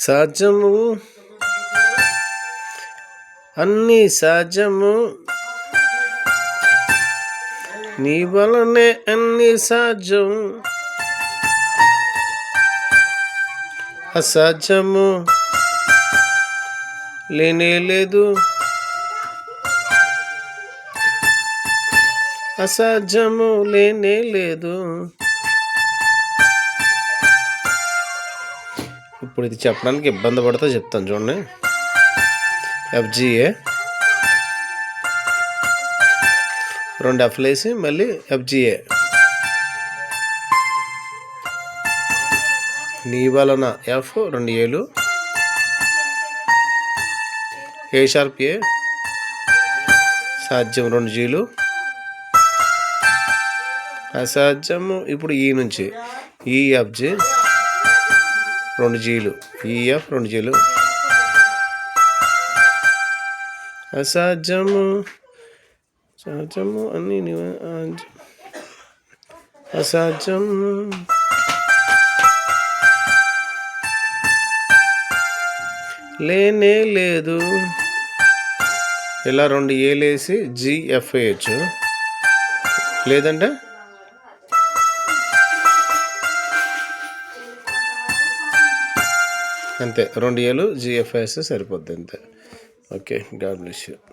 సహజము అన్ని సహజము నీ వలనే అన్ని సహజం అసహజము లేనే లేదు అసహజము లేనే లేదు. ఇప్పుడు ఇది చెప్పడానికి ఇబ్బంది పడితే చెప్తాను చూడండి. ఎఫ్జిఏ 2 ఎఫ్లు వేసి మళ్ళీ ఎఫ్జిఏ నీ వలన ఎఫ్ 2 ఏలు ఏ షార్ప్ ఏ సాధ్యం 2 జీలు అసాధ్యము. ఇప్పుడు ఈ నుంచి ఈఎఫ్జి 2 జీలు ఈఎఫ్ 2 జీలు అసాధ్యము సహజము అని అసాధ్యం లేనే లేదు. ఇలా 2 ఏలేసి జిఎఫ్ వేయచ్చు, లేదంటే అంతే 2 ఏలు జిఎఫ్ వేస్తే సరిపోద్ది అంతే. Okay, God bless you.